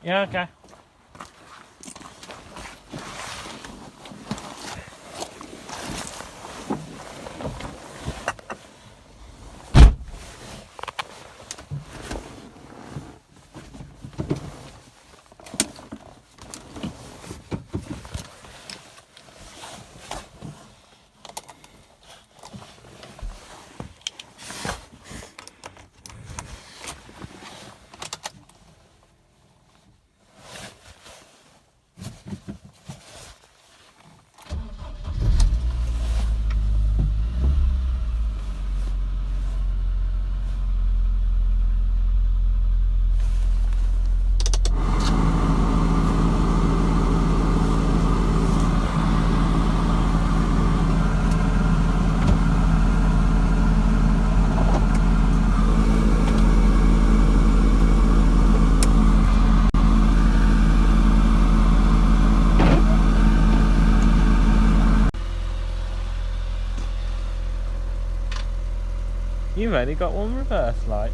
Yeah, okay. You've only got one reverse light.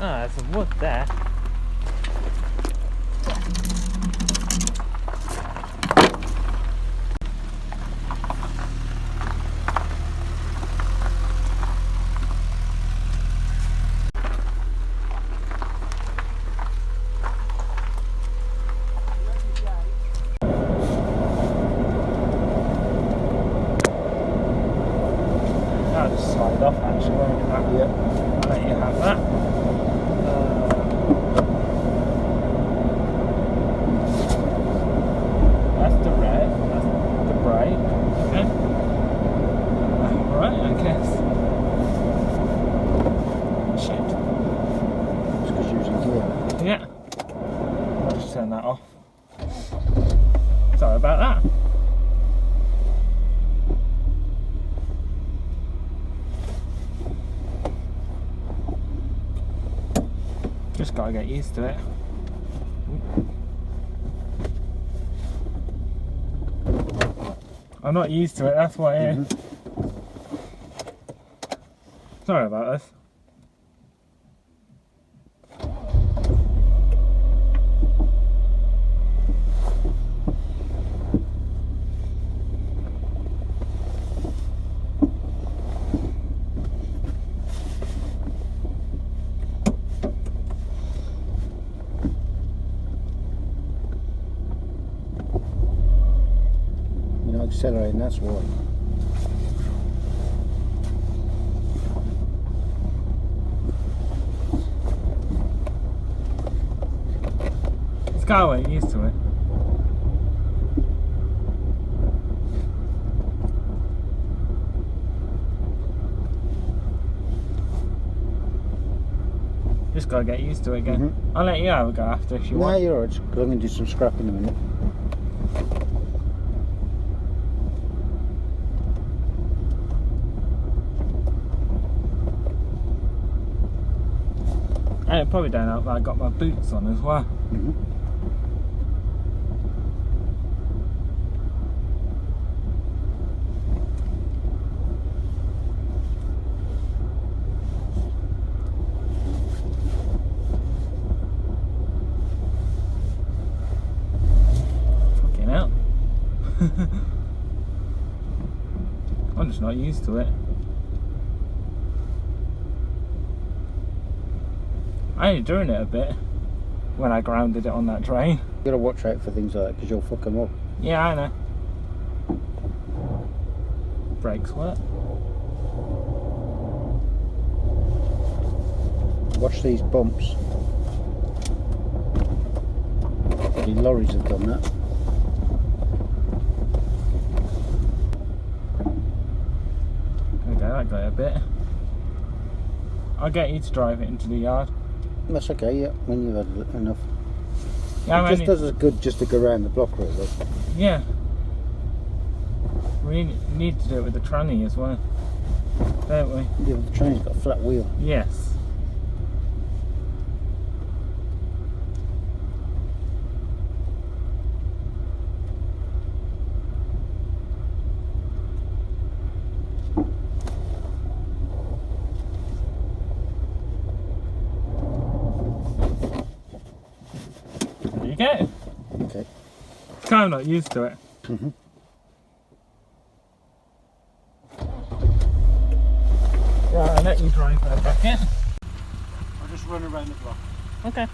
Ah, there's some wood there. I'll just slide off actually, won't it? Yeah. I'll let you have that. That's the red, that's the brake. Okay. Alright, I guess. Shit. It's because you're using gear. Yeah. I'll just turn that off. Sorry about that. Just gotta get used to it. I'm not used to it, that's why. Sorry about this. You're not accelerating, that's why. This guy ain't used to it. Just gotta get used to it again. I'll let you have a go after if you No, want. you're alright, because I'm going to do some scrapping in a minute. And it probably don't help that I got my boots on as well. Fucking hell. I'm just not used to it. I only doing it a bit when I grounded it on that train. You gotta watch out for things like that because you'll fuck them up. Yeah, I know. brakes work. Watch these bumps. The lorries have done that. Okay, that got a bit. I'll get you to drive it into the yard. That's okay, yeah, when you've had enough. Yeah, It just does as good just to go around the block, really. Yeah. We need to do it with the tranny as well, don't we? Yeah, the train's got a flat wheel. Yes. There you go. Okay. Kind of not used to it. Mhm. Right, I'll let you drive her back in. I'll just run around the block. Okay.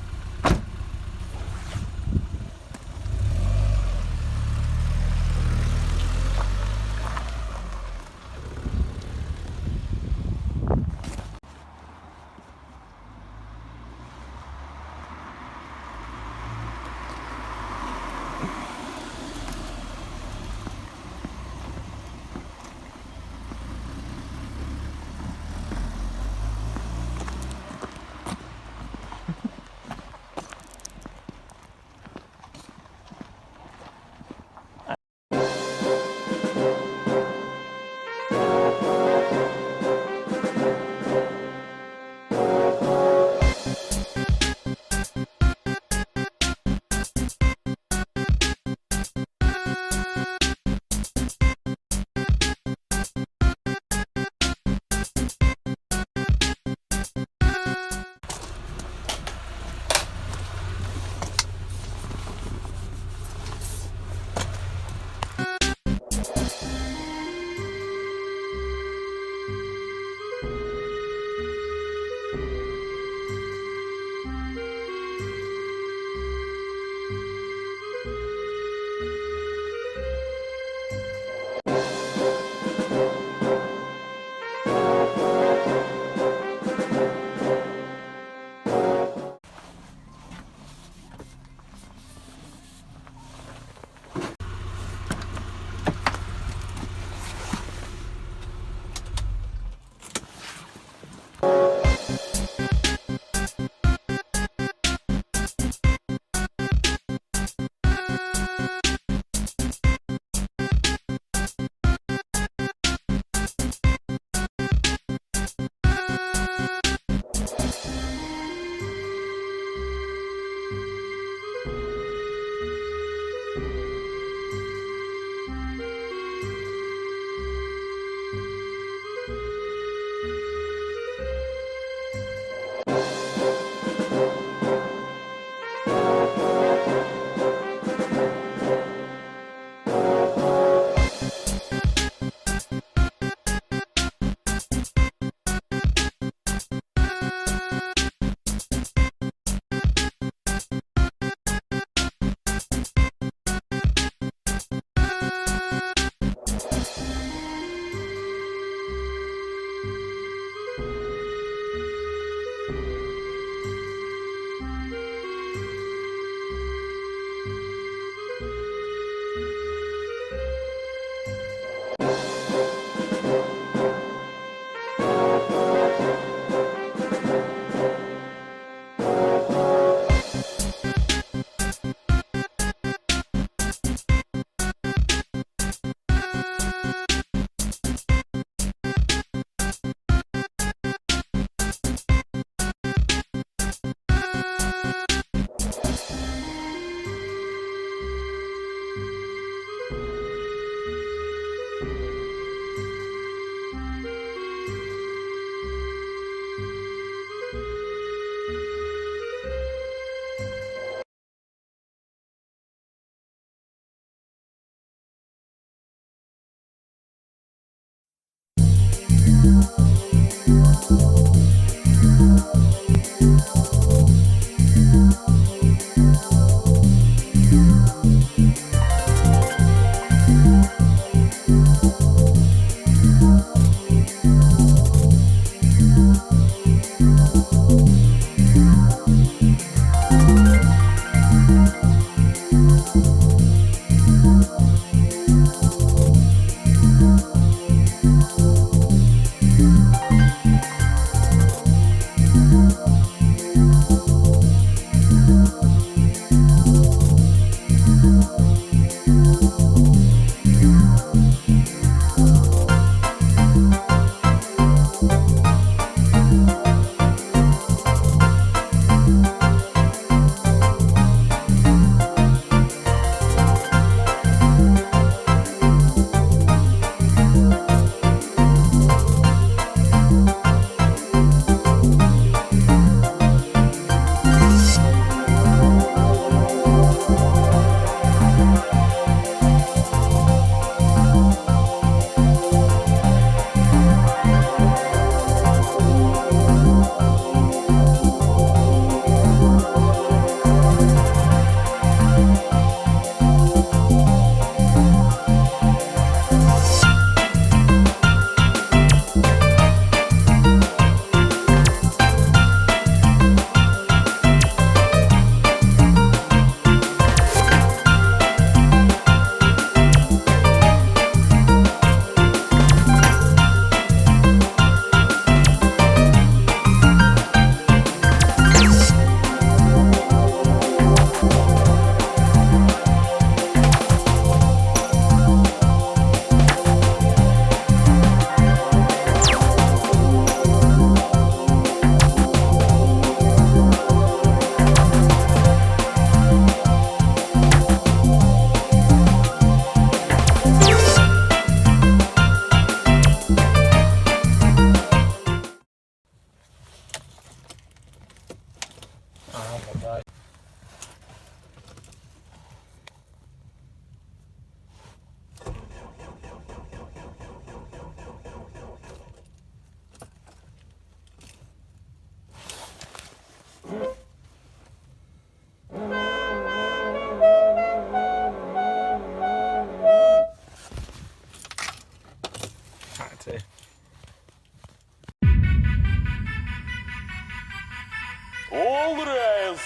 All rise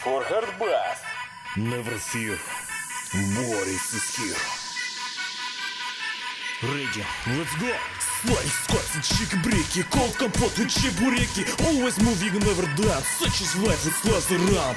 for hard bath. Never fear. Boris is here. Ready, let's go. Slice, squats and chick-breaky. Cold compot with чебуреки. Always moving, never done. Such is life, it's less around.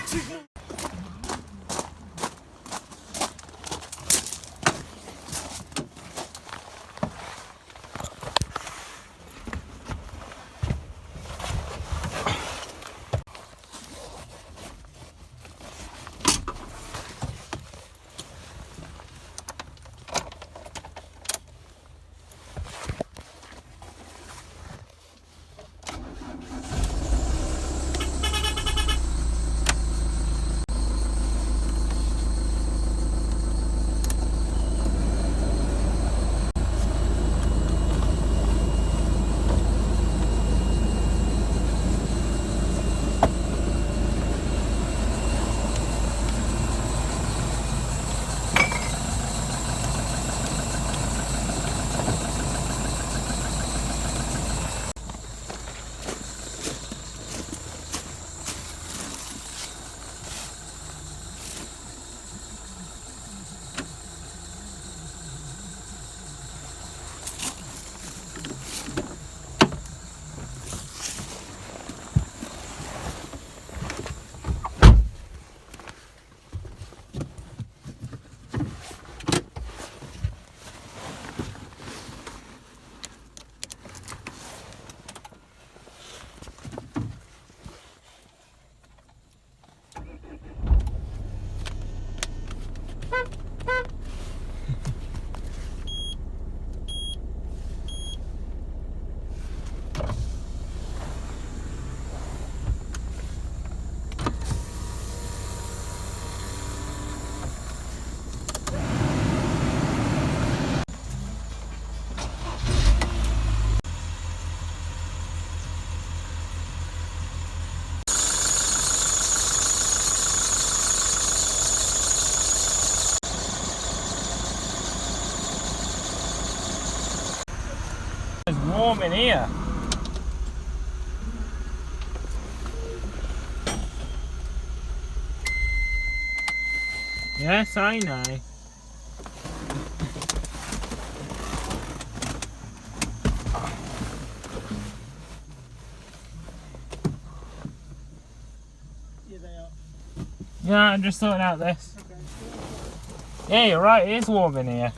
It's warm in here. Yes, I know. Yeah, I'm just sorting out this. Yeah, you're right, it is warm in here.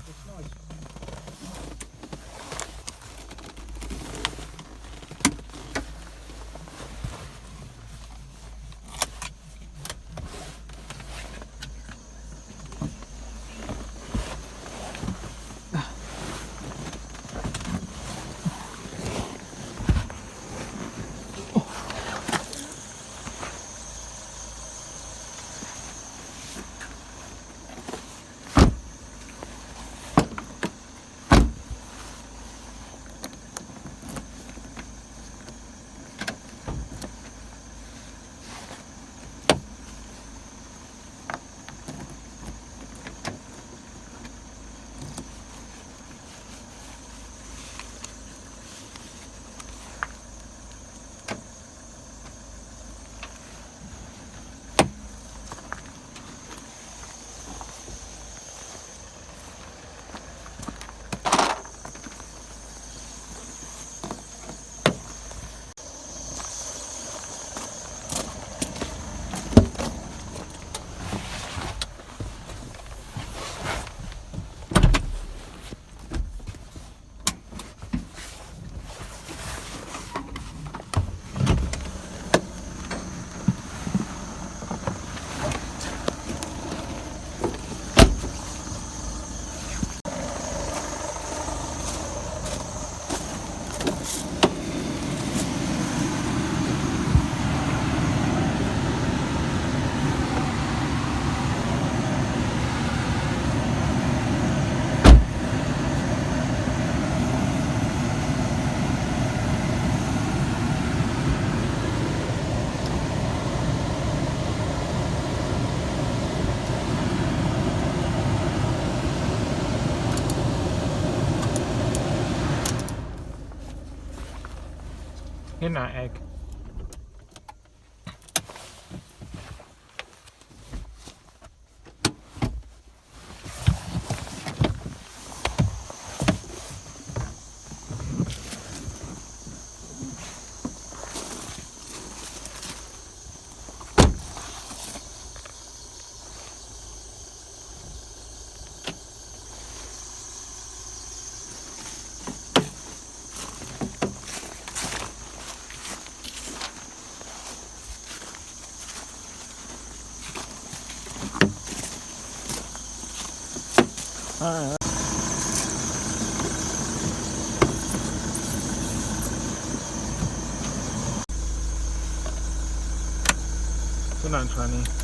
Good night, Egg. Good night, Tony.